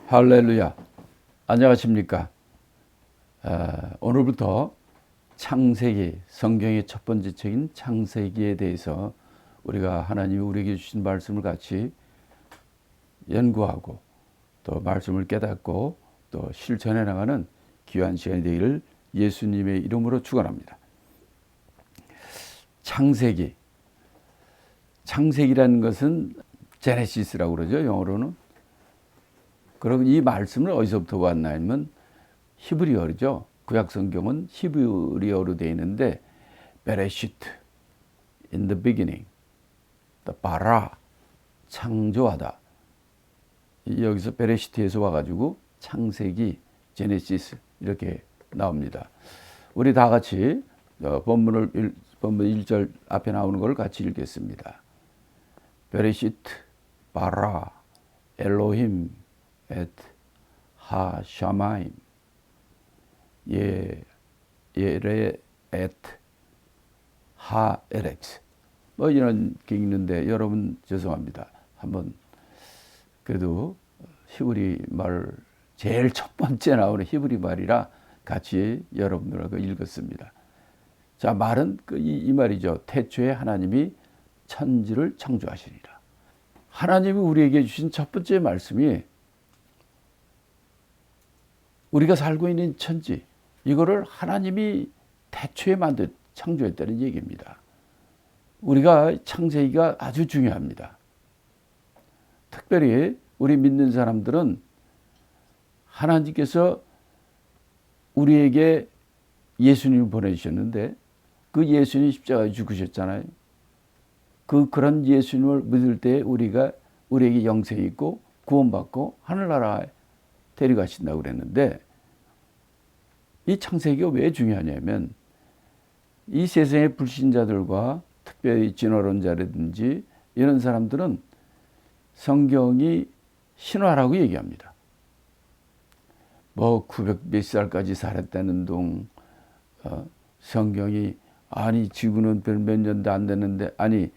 할렐루야. 안녕하십니까. 오늘부터 창세기, 성경의 첫 번째 책인 창세기에 대해서 우리가 하나님이 우리에게 주신 말씀을 같이 연구하고 또 말씀을 깨닫고 또 실천해 나가는 귀한 시간이 되기를 예수님의 이름으로 축원합니다. 창세기라는 것은 제네시스라고 그러죠. 영어로는. 그럼 이 말씀은 어디서부터 왔나 하면 히브리어죠. 구약 성경은 히브리어로 되어 있는데 베레시트, in the beginning, 또 바라, 창조하다. 여기서 베레시트에서 와가지고 창세기, 제네시스 이렇게 나옵니다. 우리 다 같이 본문 1절 앞에 나오는 걸 같이 읽겠습니다. 베레시트, 바라, 엘로힘, 엣 하샤마임 예레 엣 하에렉스 뭐 이런 게 있는데 여러분 죄송합니다. 한번 그래도 히브리 말 제일 첫 번째 나오는 히브리 말이라 같이 여러분들하고 읽었습니다. 자, 말은 이 말이죠. 태초에 하나님이 천지를 창조하시니라. 하나님이 우리에게 주신 첫 번째 말씀이 우리가 살고 있는 천지, 이거를 하나님이 태초에 창조했다는 얘기입니다. 우리가 창세기가 아주 중요합니다. 특별히 우리 믿는 사람들은 하나님께서 우리에게 예수님을 보내주셨는데 그 예수님 십자가에 죽으셨잖아요. 그런 예수님을 믿을 때 우리에게 영생이 있고 구원받고 하늘나라에 데려가신다고 그랬는데 이 창세기가 왜 중요하냐면 이 세상의 불신자들과 특별히 진화론자라든지 이런 사람들은 성경이 신화라고 얘기합니다. 뭐 900몇 살까지 살았다는 동 성경이 아니 지구는 별 몇 년도 안 됐는데 아니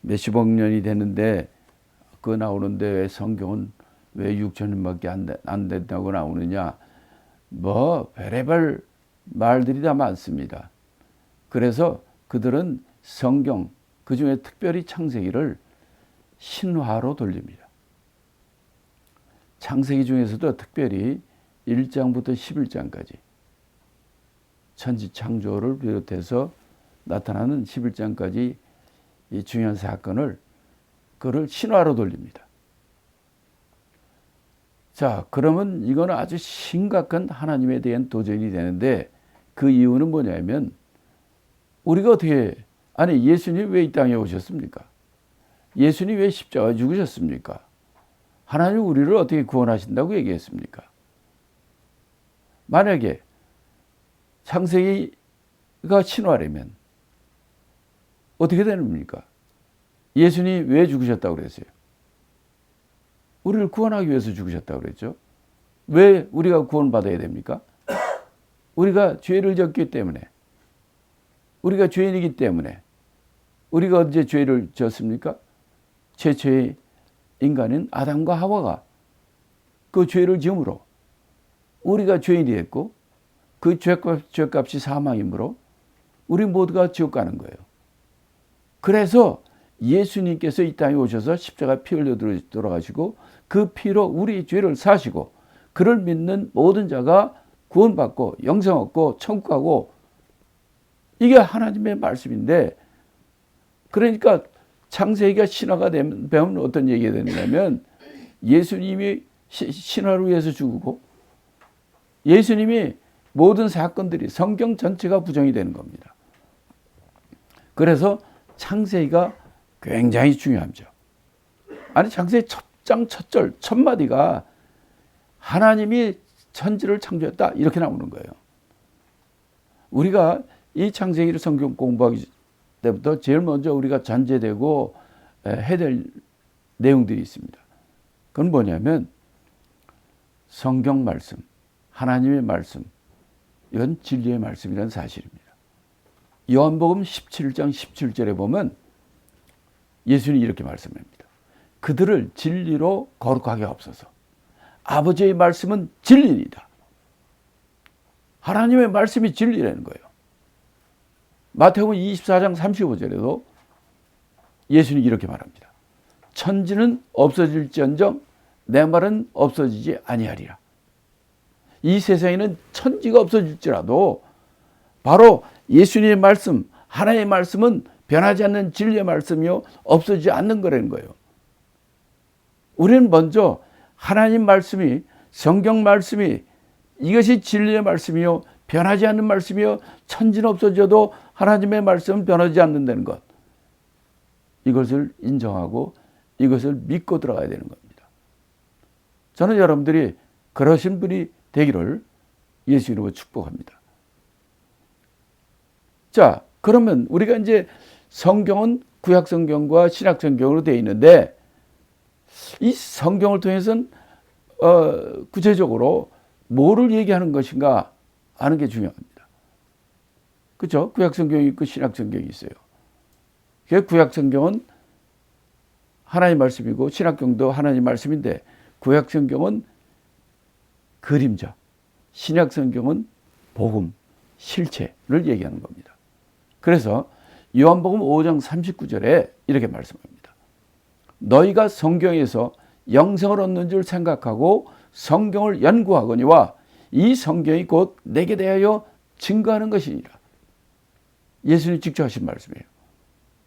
몇십억 년이 됐는데 그거 나오는데 왜 성경은 왜 6천년밖에 안 된다고 나오느냐. 뭐 별의별 말들이 다 많습니다. 그래서 그들은 성경, 그중에 특별히 창세기를 신화로 돌립니다. 창세기 중에서도 특별히 1장부터 11장까지 천지 창조를 비롯해서 나타나는 11장까지 이 중요한 사건을 그를 신화로 돌립니다. 자, 그러면 이거는 아주 심각한 하나님에 대한 도전이 되는데 그 이유는 뭐냐면 우리가 예수님이 왜 이 땅에 오셨습니까? 예수님이 왜 십자가에 죽으셨습니까? 하나님이 우리를 어떻게 구원하신다고 얘기했습니까? 만약에 창세기가 신화라면 어떻게 되는 겁니까? 예수님이 왜 죽으셨다고 그랬어요? 우리를 구원하기 위해서 죽으셨다고 그랬죠. 왜 우리가 구원받아야 됩니까? 우리가 죄를 졌기 때문에, 우리가 죄인이기 때문에. 우리가 언제 죄를 졌습니까? 최초의 인간인 아담과 하와가 그 죄를 지음으로 우리가 죄인이 됐고 그 죄값이 사망이므로 우리 모두가 지옥 가는 거예요. 그래서 예수님께서 이 땅에 오셔서 십자가 피 흘려 돌아가시고 그 피로 우리 죄를 사시고 그를 믿는 모든 자가 구원받고 영생 얻고 천국 가고, 이게 하나님의 말씀인데, 그러니까 창세기가 신화가 되면 어떤 얘기가 되냐면 예수님이 신화를 위해서 죽고 예수님이 모든 사건들이 성경 전체가 부정이 되는 겁니다. 그래서 창세기가 굉장히 중요하죠. 아니, 창세기 첫 장 첫 절 첫 마디가 하나님이 천지를 창조했다 이렇게 나오는 거예요. 우리가 이 창세기를 성경 공부하기 때부터 제일 먼저 우리가 전제되고 해야 될 내용들이 있습니다. 그건 뭐냐면 성경 말씀, 하나님의 말씀, 이건 진리의 말씀이라는 사실입니다. 요한복음 17장 17절에 보면 예수님이 이렇게 말씀합니다. 그들을 진리로 거룩하게 하옵소서. 아버지의 말씀은 진리이다. 하나님의 말씀이 진리라는 거예요. 마태복음 24장 35절에도 예수님이 이렇게 말합니다. 천지는 없어질지언정 내 말은 없어지지 아니하리라. 이 세상에는 천지가 없어질지라도 바로 예수님의 말씀, 하나님의 말씀은 변하지 않는 진리의 말씀이요 없어지지 않는 거라는 거예요. 우리는 먼저 하나님 말씀이, 성경 말씀이 이것이 진리의 말씀이요 변하지 않는 말씀이요 천지는 없어져도 하나님의 말씀은 변하지 않는다는 것, 이것을 인정하고 이것을 믿고 들어가야 되는 겁니다. 저는 여러분들이 그러신 분이 되기를 예수 이름으로 축복합니다. 자, 그러면 우리가 이제 성경은 구약 성경과 신약 성경으로 되어 있는데 이 성경을 통해서는 구체적으로 뭐를 얘기하는 것인가 아는 게 중요합니다. 그렇죠? 구약 성경이 있고 신약 성경이 있어요. 구약 성경은 하나님 말씀이고 신약 성경도 하나님 말씀인데 구약 성경은 그림자, 신약 성경은 복음, 실체를 얘기하는 겁니다. 그래서 요한복음 5장 39절에 이렇게 말씀합니다. 너희가 성경에서 영생을 얻는 줄 생각하고 성경을 연구하거니와 이 성경이 곧 내게 대하여 증거하는 것이니라. 예수님이 직접 하신 말씀이에요.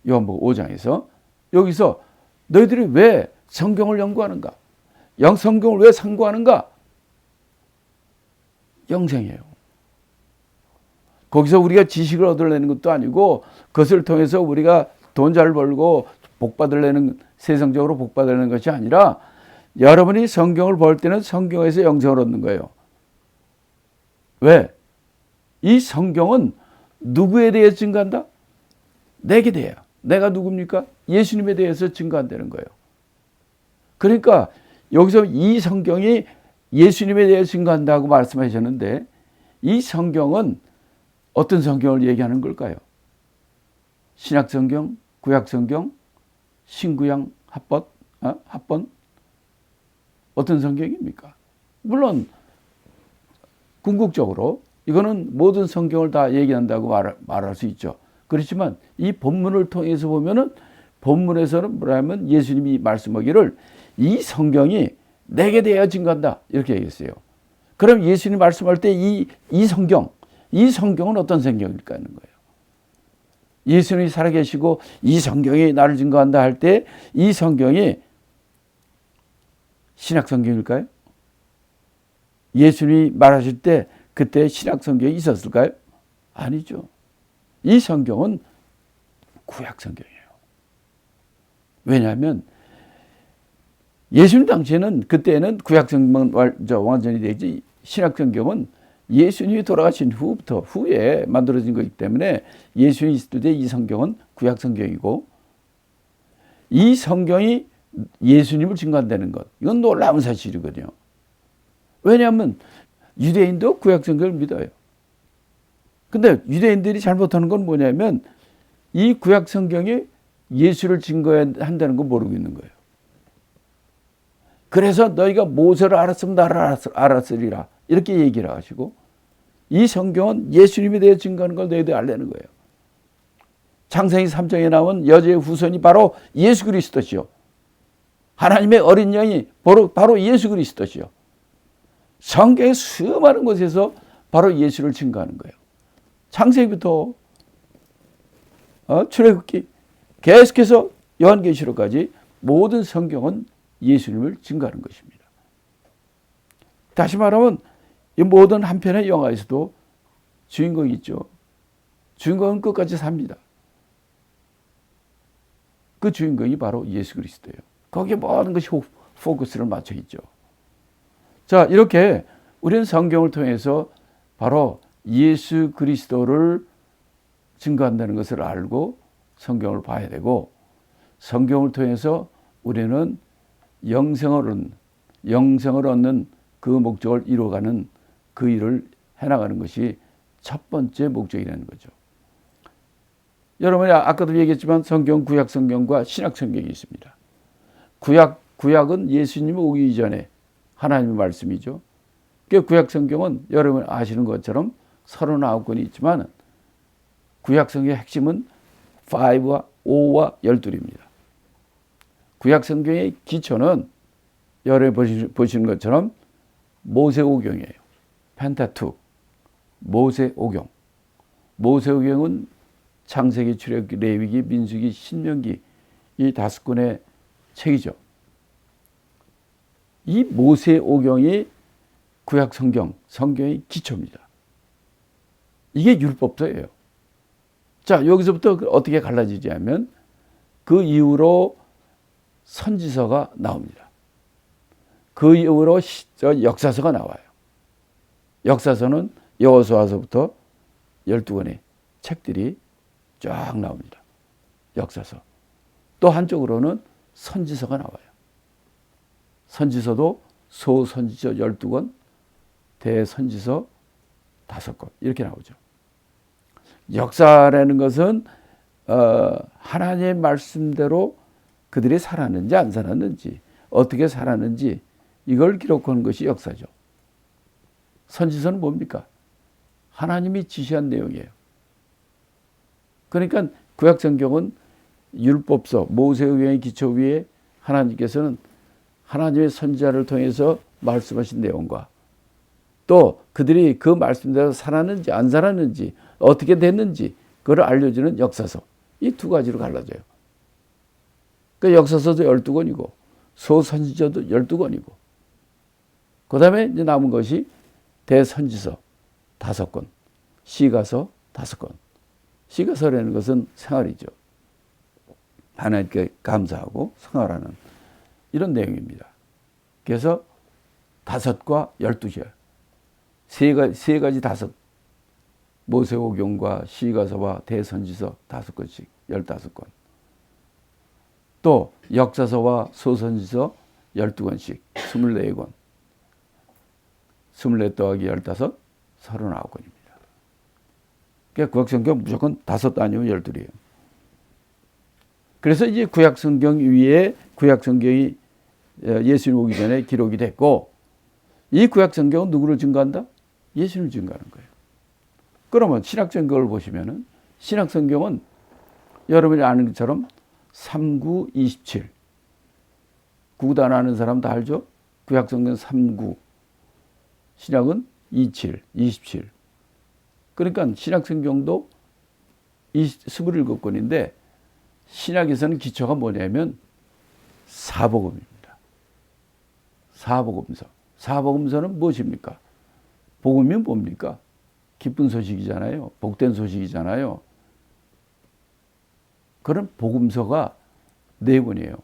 요한복음 5장에서 여기서 너희들이 왜 성경을 연구하는가? 성경을 왜 상고하는가? 영생이에요. 거기서 우리가 지식을 얻으려는 것도 아니고 그것을 통해서 우리가 돈 잘 벌고 복 받으려는, 세상적으로 복 받으려는 것이 아니라 여러분이 성경을 볼 때는 성경에서 영생을 얻는 거예요. 왜? 이 성경은 누구에 대해 증거한다? 내게 대해. 내가 누굽니까? 예수님에 대해서 증거한다는 거예요. 그러니까 여기서 이 성경이 예수님에 대해 증거한다고 말씀하셨는데 이 성경은 어떤 성경을 얘기하는 걸까요? 신약 성경, 구약 성경, 신구약 합본? 어떤 성경입니까? 물론 궁극적으로 이거는 모든 성경을 다 얘기한다고 말할 수 있죠. 그렇지만 이 본문을 통해서 보면은 본문에서는 뭐냐면 예수님이 말씀하기를 이 성경이 내게 대하여 증거한다 이렇게 얘기했어요. 그럼 예수님이 말씀할 때 이 성경은 어떤 성경일까 하는 거예요. 예수님이 살아계시고 이 성경이 나를 증거한다 할 때 이 성경이 신약 성경일까요? 예수님이 말하실 때 그때 신약 성경이 있었을까요? 아니죠. 이 성경은 구약 성경이에요. 왜냐하면 예수님 당시에는 그때는 구약 성경은 완전히 되지 신약 성경은 예수님이 돌아가신 후에 만들어진 것이기 때문에 예수님이 있을 때 이 성경은 구약 성경이고 이 성경이 예수님을 증거한다는 것, 이건 놀라운 사실이거든요. 왜냐하면 유대인도 구약 성경을 믿어요. 근데 유대인들이 잘못하는 건 뭐냐면 이 구약 성경이 예수를 증거한다는 거 모르고 있는 거예요. 그래서 너희가 모세를 알았으면 나를 알았으리라 이렇게 얘기를 하시고 이 성경은 예수님에 대해 증거하는 걸 너희들이 알라는 거예요. 창세기 3장에 나온 여자의 후손이 바로 예수 그리스도시요. 하나님의 어린 양이 바로 예수 그리스도시요. 성경의 수많은 곳에서 바로 예수를 증거하는 거예요. 창세기부터 출애굽기 계속해서 요한계시록까지 모든 성경은 예수님을 증거하는 것입니다. 다시 말하면 이 모든 한 편의 영화에서도 주인공이 있죠. 주인공은 끝까지 삽니다. 그 주인공이 바로 예수 그리스도예요. 거기에 모든 것이 포커스를 맞춰 있죠. 자, 이렇게 우리는 성경을 통해서 바로 예수 그리스도를 증거한다는 것을 알고 성경을 봐야 되고 성경을 통해서 우리는 영생을 얻는 그 목적을 이루어가는 그 일을 해나가는 것이 첫 번째 목적이라는 거죠. 여러분이 아까도 얘기했지만 성경, 구약 성경과 신약 성경이 있습니다. 구약은 예수님이 오기 이전에 하나님의 말씀이죠. 그 구약 성경은 여러분 아시는 것처럼 39권이 있지만 구약 성경의 핵심은 5와 5와 12입니다. 구약 성경의 기초는 여러분 보시는 것처럼 모세오경이에요. 펜타투, 모세오경. 모세오경은 창세기, 출애굽기, 레위기, 민수기, 신명기 이 5권의 책이죠. 이 모세오경이 구약 성경의 기초입니다. 이게 율법서예요. 자, 여기서부터 어떻게 갈라지지 하면 그 이후로 선지서가 나옵니다. 그 이후로 역사서가 나와요. 역사서는 여호수아서부터 12권의 책들이 쫙 나옵니다. 역사서. 또 한쪽으로는 선지서가 나와요. 선지서도 소선지서 12권, 대선지서 5권 이렇게 나오죠. 역사라는 것은 하나님의 말씀대로 그들이 살았는지 안 살았는지 어떻게 살았는지 이걸 기록하는 것이 역사죠. 선지서는 뭡니까? 하나님이 지시한 내용이에요. 그러니까 구약 성경은 율법서 모세오경의 기초 위에 하나님께서는 하나님의 선지자를 통해서 말씀하신 내용과 또 그들이 그 말씀대로 살았는지 안 살았는지 어떻게 됐는지 그걸 알려주는 역사서 이 두 가지로 갈라져요. 그 역사서도 12권이고 소선지서도 12권이고 그 다음에 이제 남은 것이 대선지서 5권, 시가서 5권. 시가서라는 것은 생활이죠. 하나님께 감사하고 생활하는 이런 내용입니다. 그래서 5과 12절. 세 가지 5. 모세오경과 시가서와 대선지서 5권씩 15권. 또 역사서와 소선지서 12권씩 24권. 24 더하기 15, 39권입니다. 그러니까 구약성경 무조건 5 아니면 12이에요. 그래서 이제 구약성경 위에 구약성경이 예수님 오기 전에 기록이 됐고 이 구약성경은 누구를 증거한다? 예수님을 증거하는 거예요. 그러면 신약성경을 보시면은 신약성경은 여러분이 아는 것처럼 39, 27. 구단 아는 사람 다 알죠? 구약성경 39. 신약은 27, 27. 그러니까 신약성경도 27권인데 신약에서는 기초가 뭐냐면 사복음입니다. 사복음서. 사복음서는 무엇입니까? 복음이 뭡니까? 기쁜 소식이잖아요. 복된 소식이잖아요. 그런 복음서가 4권이에요.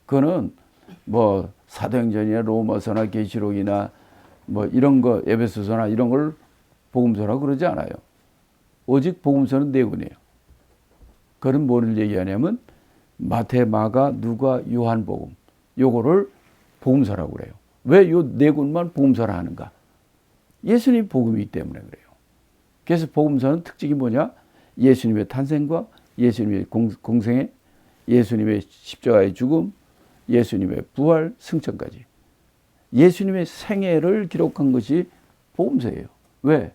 그거는 뭐 사도행전이나 로마서나 계시록이나 뭐 이런 거 에베소서나 이런 걸 복음서라고 그러지 않아요. 오직 복음서는 4권이에요. 그건 뭐를 얘기하냐면 마태, 마가, 누가, 요한복음 요거를 복음서라고 그래요. 왜 요 4권만 복음서라 하는가? 예수님 복음이기 때문에 그래요. 그래서 복음서는 특징이 뭐냐? 예수님의 탄생과 예수님의 공생애, 예수님의 십자가의 죽음, 예수님의 부활, 승천까지. 예수님의 생애를 기록한 것이 복음서예요. 왜?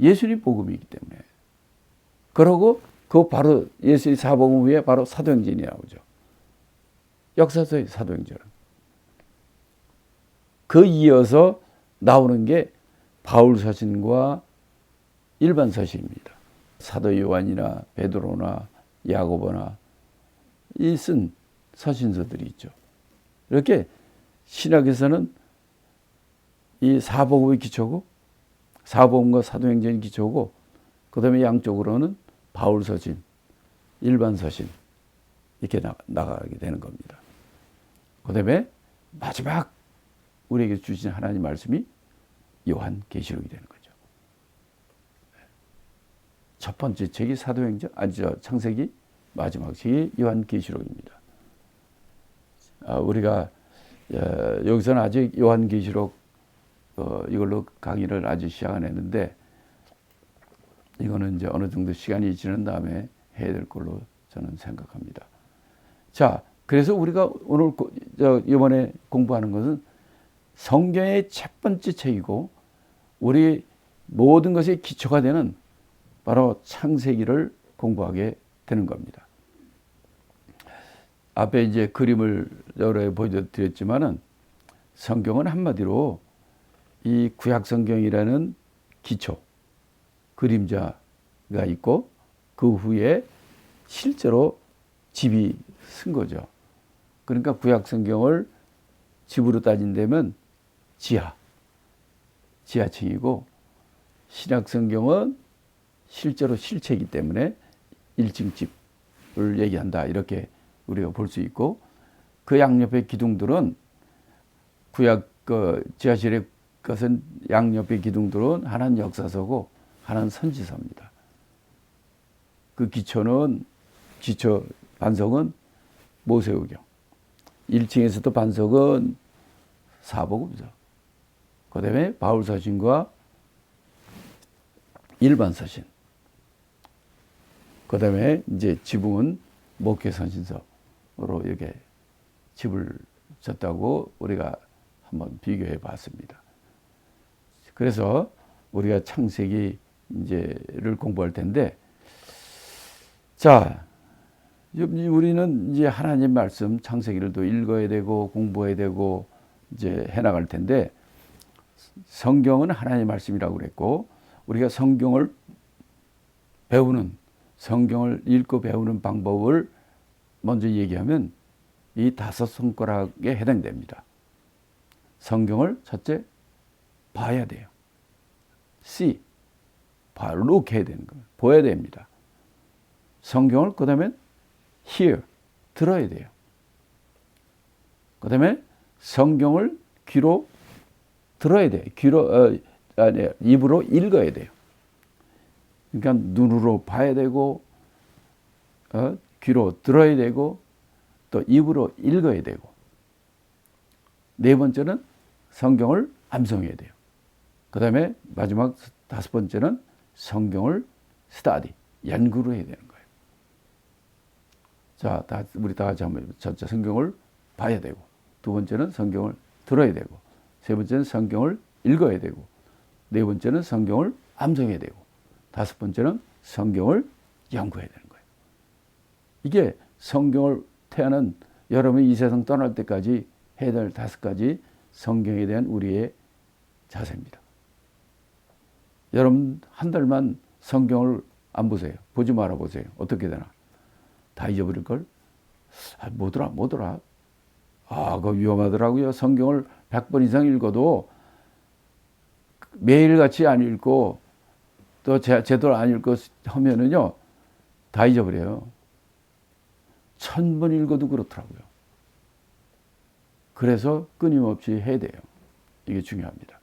예수님 복음이기 때문에. 그러고 그 바로 예수의 사복음 위에 바로 사도행전이 나오죠. 역사서의 사도행전은. 그 이어서 나오는 게 바울 서신과 일반 서신입니다. 사도 요한이나 베드로나 야고보나 이 쓴 서신서들이 있죠. 이렇게 신학에서는 이 사복음의 기초고 사복음과 사도행전이 기초고 그 다음에 양쪽으로는 바울 서신, 일반 서신 이렇게 나가게 되는 겁니다. 그 다음에 마지막 우리에게 주신 하나님 말씀이 요한계시록이 되는 거죠. 첫 번째 책이 사도행전, 창세기, 마지막 책이 요한계시록입니다. 우리가 여기서는 아직 요한계시록 이걸로 강의를 아직 시작 안 했는데 이거는 이제 어느 정도 시간이 지난 다음에 해야 될 걸로 저는 생각합니다. 자, 그래서 우리가 오늘 이번에 공부하는 것은 성경의 첫 번째 책이고 우리 모든 것의 기초가 되는 바로 창세기를 공부하게 되는 겁니다. 앞에 이제 그림을 여러 개 보여드렸지만은 성경은 한마디로 이 구약 성경이라는 기초, 그림자가 있고 그 후에 실제로 집이 쓴 거죠. 그러니까 구약 성경을 집으로 따진다면 지하층이고 신약 성경은 실제로 실체이기 때문에 1층 집을 얘기한다. 이렇게 우리가 볼 수 있고 그 양옆의 기둥들은 구약 지하실의 것은 양옆의 기둥들은 하나는 역사서고 하나는 선지서입니다. 그 기초 반석은 모세오경. 1층에서도 반석은 사복음서. 그 다음에 바울서신과 일반 서신. 그 다음에 이제 지붕은 목회선신서로 이렇게 집을 졌다고 우리가 한번 비교해 봤습니다. 그래서 우리가 창세기 이제를 공부할 텐데, 자, 우리는 이제 하나님 말씀 창세기를 또 읽어야 되고 공부해야 되고 이제 해나갈 텐데, 성경은 하나님 말씀이라고 그랬고 우리가 성경을 읽고 배우는 방법을 먼저 얘기하면 이 5손가락에 해당됩니다. 성경을 첫째 봐야 돼요. see, look 해야 되는 거예요. 보여야 됩니다. 성경을 그 다음에 hear, 들어야 돼요. 그 다음에 성경을 귀로 들어야 돼요. 입으로 읽어야 돼요. 그러니까 눈으로 봐야 되고 귀로 들어야 되고 또 입으로 읽어야 되고 네 번째는 성경을 암송해야 돼요. 그 다음에 마지막 5번째는 성경을 study, 연구를 해야 되는 거예요. 자, 우리 다 같이 한번 첫째 성경을 봐야 되고 두 번째는 성경을 들어야 되고 세 번째는 성경을 읽어야 되고 네 번째는 성경을 암송해야 되고 5번째는 성경을 연구해야 되는 거예요. 이게 성경을 태어난 여러분이 이 세상 떠날 때까지 해야 될 5가지 성경에 대한 우리의 자세입니다. 여러분 한 달만 성경을 안 보세요. 보지 말아 보세요. 어떻게 되나? 다 잊어버릴걸? 뭐더라? 그거 위험하더라고요. 성경을 100번 이상 읽어도 매일같이 안 읽고 또 제대로 안 읽고 하면은요 다 잊어버려요. 1000번 읽어도 그렇더라고요. 그래서 끊임없이 해야 돼요. 이게 중요합니다.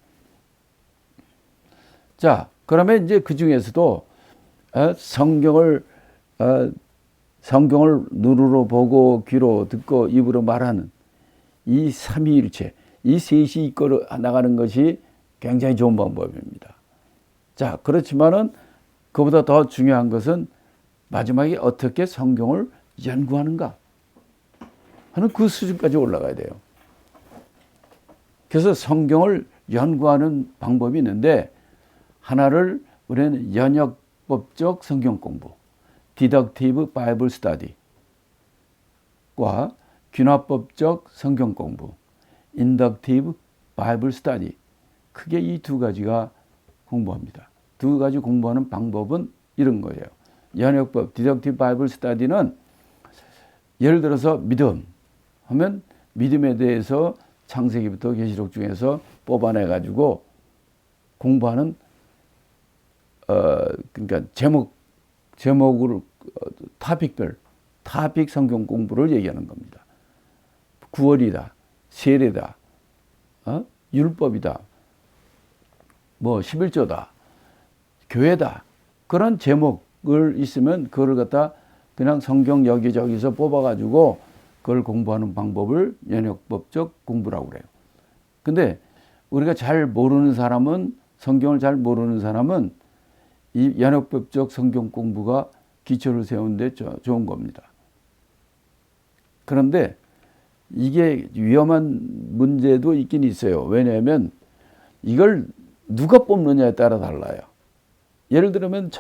자, 그러면 이제 그 중에서도 성경을 눈으로 보고 귀로 듣고 입으로 말하는 이 삼위일체, 이 셋이 이끌어 나가는 것이 굉장히 좋은 방법입니다. 자, 그렇지만은 그보다 더 중요한 것은 마지막에 어떻게 성경을 연구하는가 하는 그 수준까지 올라가야 돼요. 그래서 성경을 연구하는 방법이 있는데 하나를 우리는 연역법적 성경 공부, 디덕티브 바이블 스터디과 귀납법적 성경 공부, 인덕티브 바이블 스터디, 크게 이 2가지가 공부합니다. 2가지 공부하는 방법은 이런 거예요. 연역법, 디덕티브 바이블 스터디는 예를 들어서 믿음 하면 믿음에 대해서 창세기부터 계시록 중에서 뽑아내가지고 공부하는 그러니까 제목으로 타픽 성경 공부를 얘기하는 겁니다. 구원이다, 세례다, 율법이다, 뭐 11조다, 교회다. 그런 제목을 있으면 그걸 갖다 그냥 성경 여기저기서 뽑아가지고 그걸 공부하는 방법을 연역법적 공부라고 그래요. 근데 우리가 잘 모르는 사람은, 성경을 잘 모르는 사람은 이 연역법적 성경 공부가 기초를 세우는데 좋은 겁니다. 그런데 이게 위험한 문제도 있긴 있어요. 왜냐하면 이걸 누가 뽑느냐에 따라 달라요. 예를 들면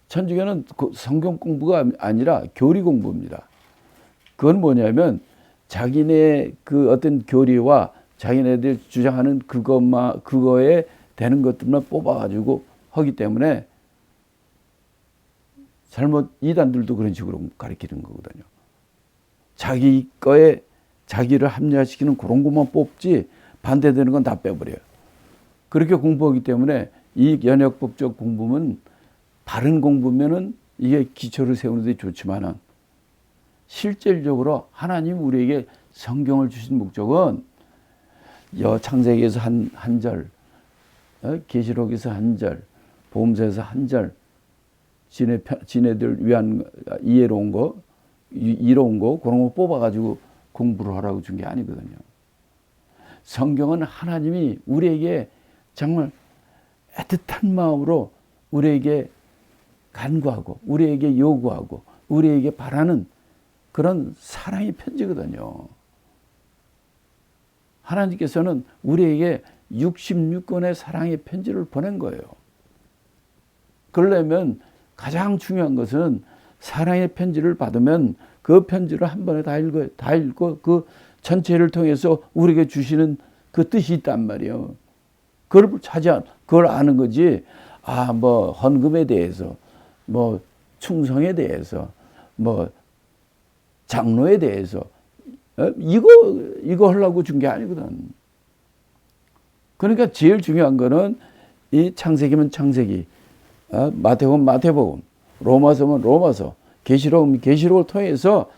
천주교는 성경 공부가 아니라 교리 공부입니다. 그건 뭐냐면 자기네 그 어떤 교리와 자기네들 주장하는 그거에 되는 것들만 뽑아가지고 하기 때문에 잘못 이단들도 그런 식으로 가르치는 거거든요. 자기 거에 자기를 합리화시키는 그런 것만 뽑지 반대되는 건 다 빼버려요. 그렇게 공부하기 때문에 이 연역법적 공부는 바른 공부면은 이게 기초를 세우는 데 좋지만은 실질적으로 하나님 우리에게 성경을 주신 목적은 창세기에서 한 절, 계시록에서 한 절, 보험서에서 한 절, 지네들 위한 이해로운 거, 이로운 거 그런 거 뽑아가지고 공부를 하라고 준 게 아니거든요. 성경은 하나님이 우리에게 정말 애틋한 마음으로 우리에게 간구하고 우리에게 요구하고 우리에게 바라는 그런 사랑의 편지거든요. 하나님께서는 우리에게 66권의 사랑의 편지를 보낸 거예요. 그러려면 가장 중요한 것은 사랑의 편지를 받으면 그 편지를 한 번에 다 읽고 그 전체를 통해서 우리에게 주시는 그 뜻이 있단 말이에요. 그걸 아는 거지. 뭐 헌금에 대해서, 뭐 충성에 대해서, 뭐 장로에 대해서 이거 하려고 준 게 아니거든. 그러니까 제일 중요한 거는 이 창세기면 창세기, 마태복음 마태복음, 로마서면 로마서, 계시록은 계시록을 통해서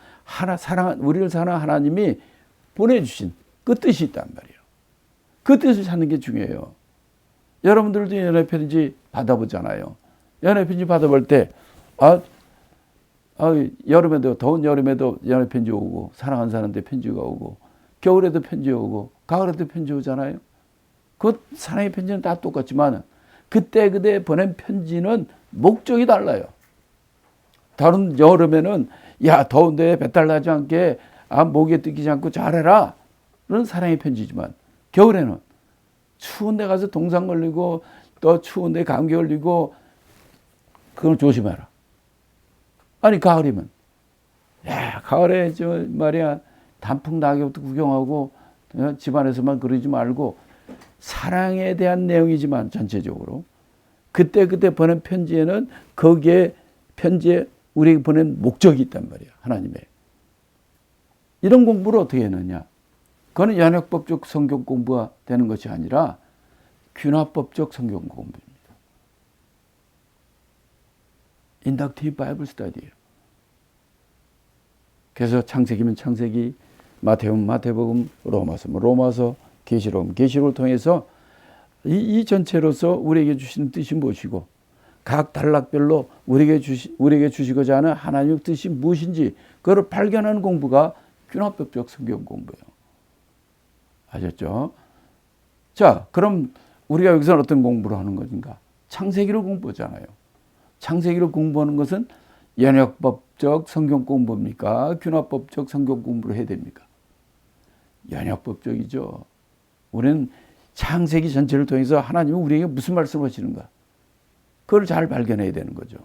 우리를 사랑하는 하나님이 보내주신 그 뜻이 있단 말이에요. 그 뜻을 찾는 게 중요해요. 여러분들도 연애편지 받아보잖아요. 연애편지 받아볼 때 여름에도 더운 여름에도 연애편지 오고 사랑하는 사람한테 편지가 오고 겨울에도 편지 오고 가을에도 편지 오잖아요. 그 사랑의 편지는 다 똑같지만 그때 보낸 편지는 목적이 달라요. 다른 여름에는 더운데 배탈 나지 않게 목에 뜯기지 않고 잘해라 는 사랑의 편지지만 겨울에는 추운 데 가서 동상 걸리고 또 추운 데 감기 걸리고 그건 조심해라. 아니 가을이면 가을에 말이야 단풍 낙엽도 구경하고 집안에서만 그러지 말고 사랑에 대한 내용이지만 전체적으로 그때 보낸 편지에는 거기에 편지에 우리에게 보낸 목적이 있단 말이야. 하나님의. 이런 공부를 어떻게 했느냐. 그거는 연역법적 성경 공부가 되는 것이 아니라 균화법적 성경 공부입니다. 인덕티브 바이블 스터디예요. 그래서 창세기면 창세기, 마태복음 마태복음, 로마서면 로마서, 계시록은 계시록을 통해서 이 전체로서 우리에게 주시는 뜻이 무엇이고 각 단락별로 우리에게 주시고자 하는 하나님의 뜻이 무엇인지 그걸 발견하는 공부가 균화법적 성경 공부예요. 아셨죠? 자, 그럼 우리가 여기서 어떤 공부를 하는 것인가? 창세기를 공부하잖아요. 창세기를 공부하는 것은 연역법적 성경 공부입니까? 균화법적 성경 공부를 해야 됩니까? 연역법적이죠. 우리는 창세기 전체를 통해서 하나님은 우리에게 무슨 말씀을 하시는가? 그걸 잘 발견해야 되는 거죠.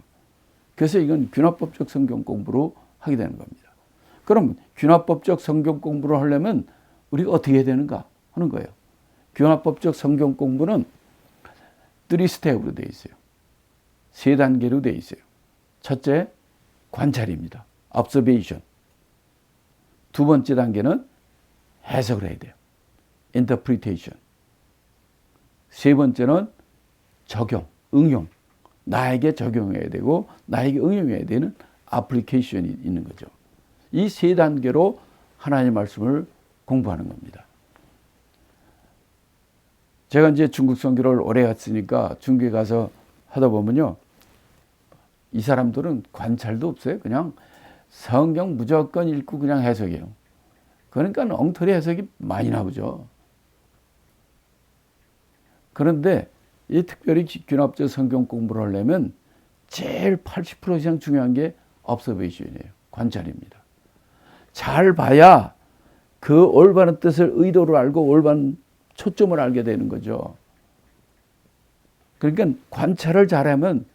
그래서 이건 균화법적 성경 공부로 하게 되는 겁니다. 그럼 균화법적 성경 공부를 하려면 우리가 어떻게 해야 되는가 하는 거예요. 균화법적 성경 공부는 3스텝으로 되어 있어요. 3단계로 되어 있어요. 첫째, 관찰입니다. observation. 두 번째 단계는 해석을 해야 돼요. interpretation. 세 번째는 적용, 응용. 나에게 적용해야 되고 나에게 응용해야 되는 application이 있는 거죠. 이 세 단계로 하나님의 말씀을 공부하는 겁니다. 제가 이제 중국 선교를 오래 했으니까 중국에 가서 하다 보면요. 이 사람들은 관찰도 없어요. 그냥 성경 무조건 읽고 그냥 해석해요. 그러니까 엉터리 해석이 많이 나오죠. 그런데 이 특별히 균합적 성경 공부를 하려면 제일 80% 이상 중요한 게 observation이에요. 관찰입니다. 잘 봐야 그 올바른 뜻을 의도를 알고 올바른 초점을 알게 되는 거죠. 그러니까 관찰을 잘하면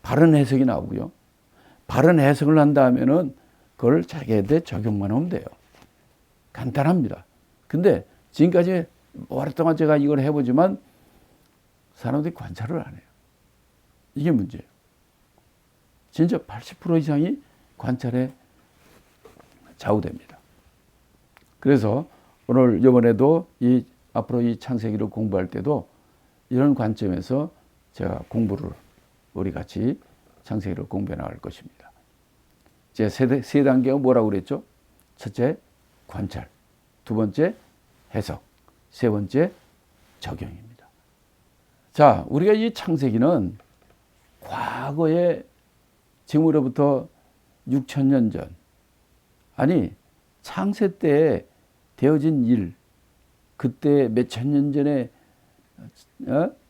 바른 해석이 나오고요. 바른 해석을 한다 하면은 그걸 자기한테 적용만 하면 돼요. 간단합니다. 근데 지금까지 오랫동안 제가 이걸 해보지만 사람들이 관찰을 안 해요. 이게 문제예요. 진짜 80% 이상이 관찰에 좌우됩니다. 그래서 오늘 이번에도 앞으로 이 창세기를 공부할 때도 이런 관점에서 제가 공부를 우리 같이 창세기를 공부해 나갈 것입니다. 제 세 단계가 뭐라고 그랬죠? 첫째, 관찰. 두 번째, 해석. 세 번째, 적용입니다. 자, 우리가 이 창세기는 과거에 지금으로부터 6,000년 전, 아니 창세 때 되어진 일, 그때 몇천 년 전에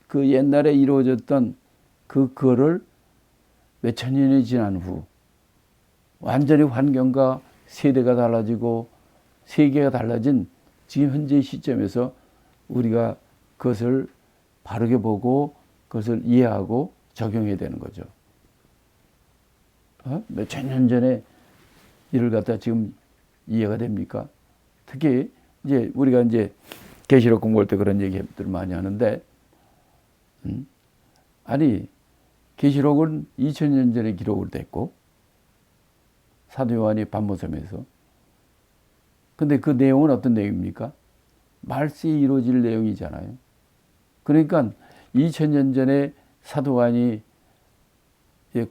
그 옛날에 이루어졌던 그거를 몇천 년이 지난 후 완전히 환경과 세대가 달라지고 세계가 달라진 지금 현재 시점에서 우리가 그것을 바르게 보고 그것을 이해하고 적용해야 되는 거죠. 몇천 년 전에 일을 갖다 지금 이해가 됩니까? 특히 이제 우리가 이제 계시록 공부할 때 그런 얘기들 많이 하는데, 아니 계시록은 2000년 전에 기록을 됐고 사도 요한이 반모섬에서, 근데 그 내용은 어떤 내용입니까? 말세에 이루어질 내용이잖아요. 그러니까 2000년 전에 사도 요한이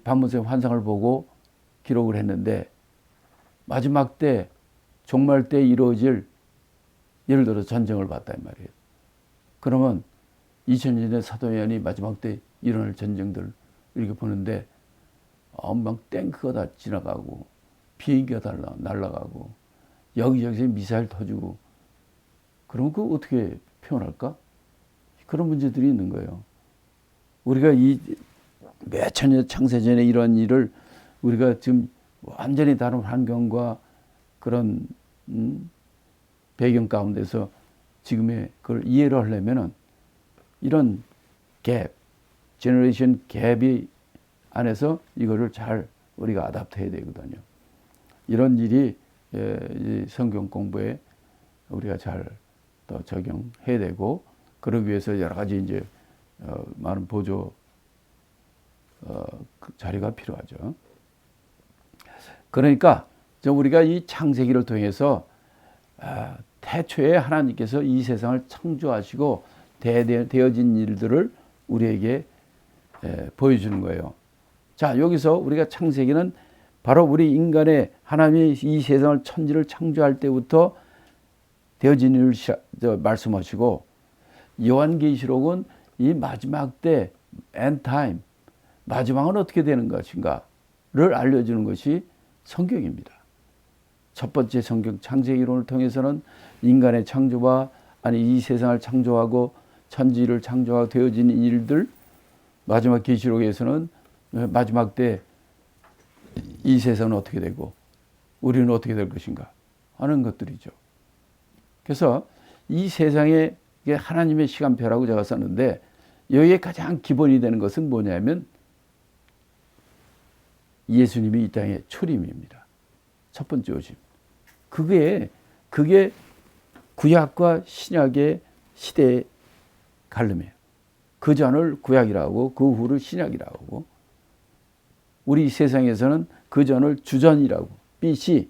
반모섬 환상을 보고 기록을 했는데 마지막 때 종말 때 이루어질 예를 들어 전쟁을 봤단 말이에요. 그러면 2000년 전에 사도 요한이 마지막 때 일어날 전쟁들 이렇게 보는데 막 탱크가 다 지나가고 비행기가 날아가고 여기저기서 미사일 터지고, 그러면 그거 어떻게 표현할까? 그런 문제들이 있는 거예요. 우리가 이 몇천 년 창세전에 이런 일을 우리가 지금 완전히 다른 환경과 그런 배경 가운데서 지금의 그걸 이해를 하려면은 이런 갭, 제너레이션 갭이 안에서 이거를 잘 우리가 아답트해야 되거든요. 이런 일이 이 성경 공부에 우리가 잘 또 적용해야 되고, 그러기 위해서 여러 가지 이제 많은 보조 자료가 필요하죠. 그러니까 우리가 이 창세기를 통해서 태초에 하나님께서 이 세상을 창조하시고 되어진 일들을 우리에게 보여주는 거예요. 자, 여기서 우리가 창세기는 바로 우리 인간의 하나님이 이 세상을 천지를 창조할 때부터 되어진 일을 말씀하시고, 요한계시록은 이 마지막 때 엔타임, 마지막은 어떻게 되는 것인가를 알려주는 것이 성경입니다. 첫 번째 성경 창세기론을 통해서는 인간의 창조와 이 세상을 창조하고 천지를 창조하고 되어진 일들, 마지막 계시록에서는 마지막 때 이 세상은 어떻게 되고 우리는 어떻게 될 것인가 하는 것들이죠. 그래서 이 세상에 하나님의 시간표라고 제가 썼는데, 여기에 가장 기본이 되는 것은 뭐냐면 예수님이 이 땅의 초림입니다. 첫 번째 오심. 그게 구약과 신약의 시대의 갈름이에요. 그 전을 구약이라고 하고 그 후를 신약이라고 하고, 우리 세상에서는 그 전을 주전이라고, BC,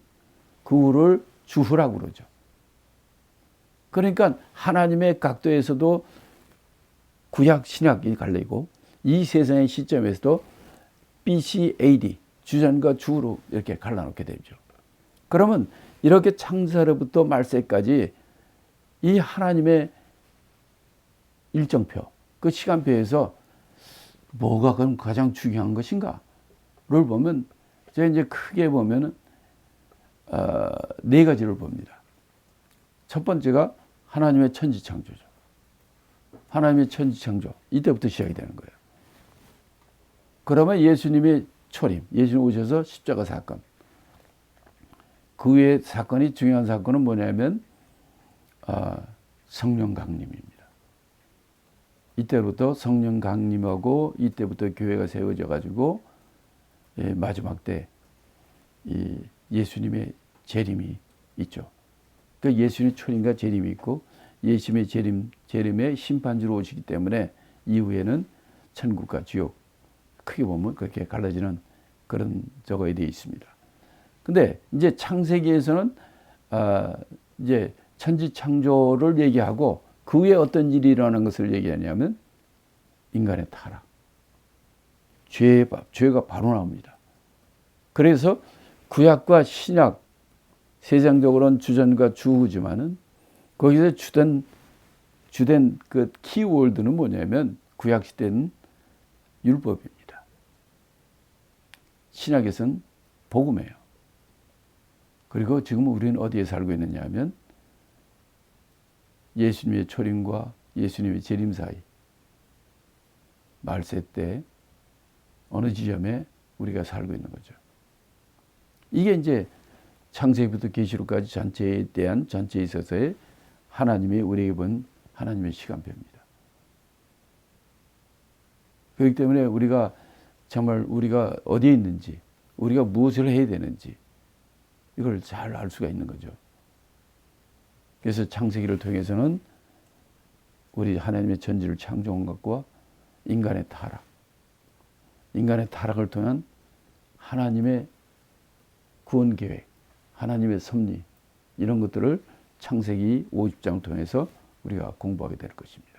그 후를 주후라고 그러죠. 그러니까 하나님의 각도에서도 구약, 신약이 갈리고, 이 세상의 시점에서도 BC, AD, 주전과 주후로 이렇게 갈라놓게 되죠. 그러면 이렇게 창세로부터 말세까지 이 하나님의 일정표, 그 시간표에서 뭐가 그럼 가장 중요한 것인가를 보면, 제가 이제 크게 보면은 네 가지를 봅니다. 첫 번째가 하나님의 천지창조죠. 하나님의 천지창조, 이때부터 시작이 되는 거예요. 그러면 예수님의 초림, 예수님 오셔서 십자가 사건, 그 외에 사건이 중요한 사건은 뭐냐면 성령 강림입니다. 이때부터 성령 강림하고 이때부터 교회가 세워져 가지고 마지막 때 이 예수님의 재림이 있죠. 그러니까 예수님의 초림과 재림이 있고 예수님의 재림의 심판주로 오시기 때문에 이후에는 천국과 지옥 크게 보면 그렇게 갈라지는 그런 저거에 되어 있습니다. 근데 이제 창세기에서는 이제 천지 창조를 얘기하고 그 후에 어떤 일이 일어나는 것을 얘기하냐면 인간의 타락, 죄가 바로 나옵니다. 그래서 구약과 신약 세상적으로는 주전과 주후지만은 거기서 주된 그 키워드는 뭐냐면 구약 시대는 율법입니다. 신약에서는 복음이에요. 그리고 지금 우리는 어디에 살고 있느냐 하면 예수님의 초림과 예수님의 재림 사이 말세 때 어느 지점에 우리가 살고 있는 거죠. 이게 이제 창세기부터 계시록까지 전체에 대한 전체에 있어서의 하나님이 우리에게 본 하나님의 시간표입니다. 그렇기 때문에 우리가 정말 우리가 어디에 있는지, 우리가 무엇을 해야 되는지 이걸 잘 알 수가 있는 거죠. 그래서 창세기를 통해서는 우리 하나님의 전지를 창조한 것과 인간의 타락을 통한 하나님의 구원 계획, 하나님의 섭리 이런 것들을 창세기 50장 통해서 우리가 공부하게 될 것입니다.